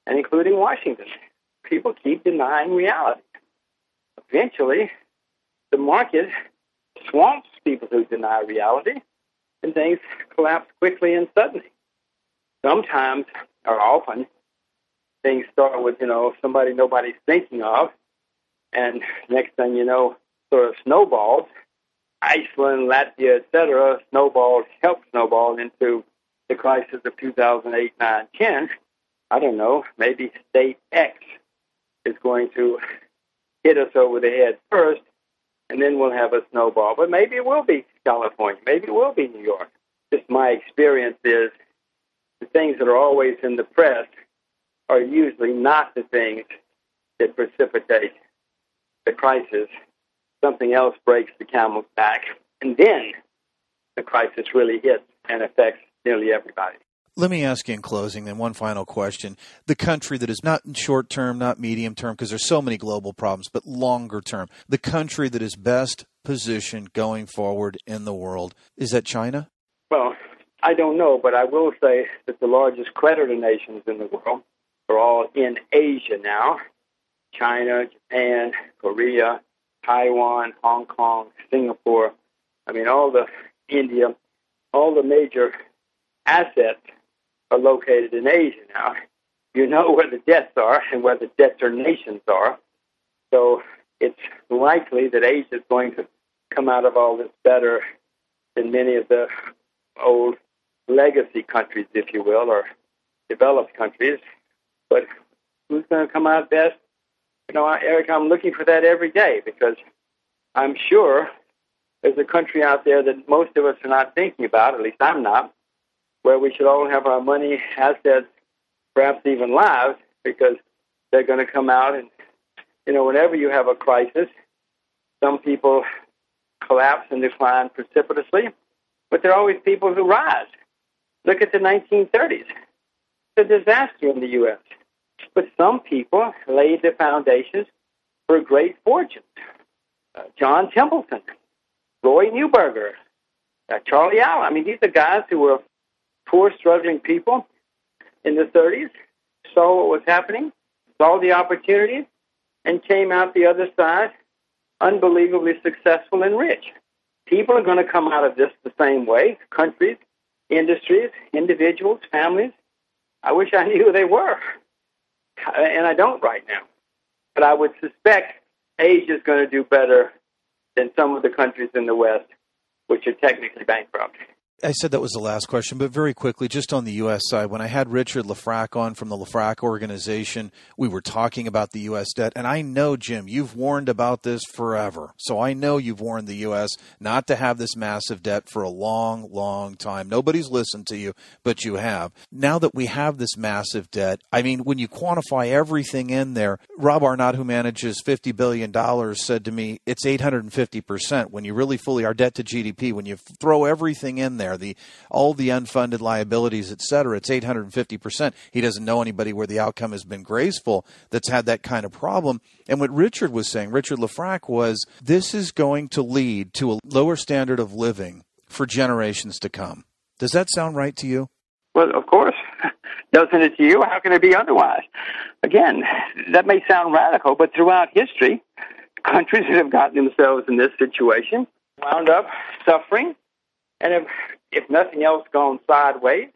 and including Washington. People keep denying reality. Eventually, the market swamps people who deny reality, and things collapse quickly and suddenly. Sometimes, or often, things start with, somebody nobody's thinking of, and next thing you know, sort of snowballs. Iceland, Latvia, etc., helped snowball into the crisis of 2008, 9, 10. I don't know, maybe state X is going to hit us over the head first, and then we'll have a snowball. But maybe it will be California. Maybe it will be New York. Just my experience is the things that are always in the press are usually not the things that precipitate the crisis. Something else breaks the camel's back, and then the crisis really hits and affects nearly everybody. Let me ask you in closing then one final question. The country that is not short term, not medium term, because there's so many global problems, but longer term, the country that is best positioned going forward in the world, is that China? Well, I don't know, but I will say that the largest creditor nations in the world are all in Asia now. China, Japan, Korea, Taiwan, Hong Kong, Singapore, India, all the major assets are located in Asia now. You know where the debts are and where the debtor nations are. So it's likely that Asia is going to come out of all this better than many of the old legacy countries, if you will, or developed countries. But who's going to come out best? Eric, I'm looking for that every day because I'm sure there's a country out there that most of us are not thinking about, at least I'm not, where we should all have our money, assets, perhaps even lives, because they're going to come out and, whenever you have a crisis, some people collapse and decline precipitously, but there are always people who rise. Look at the 1930s. It's a disaster in the U.S. But some people laid the foundations for great fortunes. John Templeton, Roy Neuberger, Charlie Allen. These are guys who were poor, struggling people in the 30s, saw what was happening, saw the opportunities, and came out the other side unbelievably successful and rich. People are going to come out of this the same way, countries, industries, individuals, families. I wish I knew who they were, and I don't right now. But I would suspect Asia is going to do better than some of the countries in the West, which are technically bankrupt. I said that was the last question, but very quickly, just on the U.S. side, when I had Richard Lafrac on from the Lafrac organization, we were talking about the U.S. debt. And I know, Jim, you've warned about this forever. So I know you've warned the U.S. not to have this massive debt for a long, long time. Nobody's listened to you, but you have. Now that we have this massive debt, when you quantify everything in there, Rob Arnott, who manages $50 billion, said to me, it's 850%. When you really fully, our debt to GDP, when you throw everything in there, all the unfunded liabilities, et cetera, it's 850%. He doesn't know anybody where the outcome has been graceful that's had that kind of problem. And what Richard was saying, Richard Lafrac, was this is going to lead to a lower standard of living for generations to come. Does that sound right to you? Well, of course. Doesn't it to you? How can it be otherwise? Again, that may sound radical, but throughout history, countries that have gotten themselves in this situation wound up suffering, and if nothing else, gone sideways,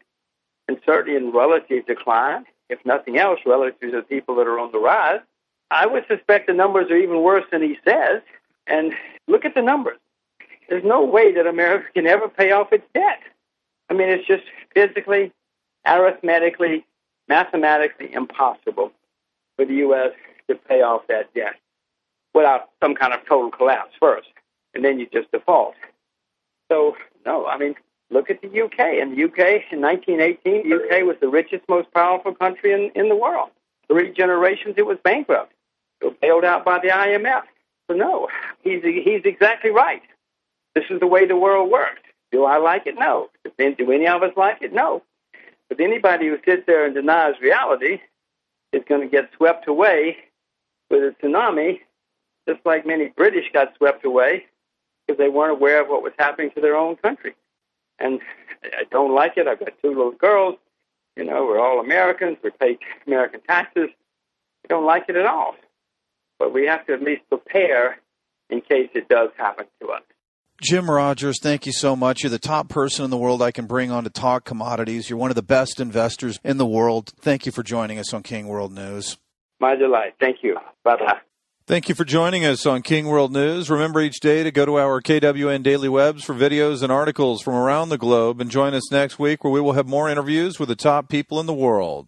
and certainly in relative decline, if nothing else, relative to the people that are on the rise. I would suspect the numbers are even worse than he says, and look at the numbers. There's no way that America can ever pay off its debt. It's just physically, arithmetically, mathematically impossible for the U.S. to pay off that debt without some kind of total collapse first, and then you just default. So, no, look at the UK. In the UK, in 1918, the UK was the richest, most powerful country in the world. 3 generations, it was bankrupt. It was bailed out by the IMF. So, no, he's exactly right. This is the way the world works. Do I like it? No. Do any of us like it? No. But anybody who sits there and denies reality is going to get swept away with a tsunami, just like many British got swept away because they weren't aware of what was happening to their own country. And I don't like it. I've got 2 little girls. We're all Americans. We pay American taxes. We don't like it at all. But we have to at least prepare in case it does happen to us. Jim Rogers, thank you so much. You're the top person in the world I can bring on to talk commodities. You're one of the best investors in the world. Thank you for joining us on King World News. My delight. Thank you. Bye-bye. Thank you for joining us on King World News. Remember each day to go to our KWN Daily Webs for videos and articles from around the globe, and join us next week where we will have more interviews with the top people in the world.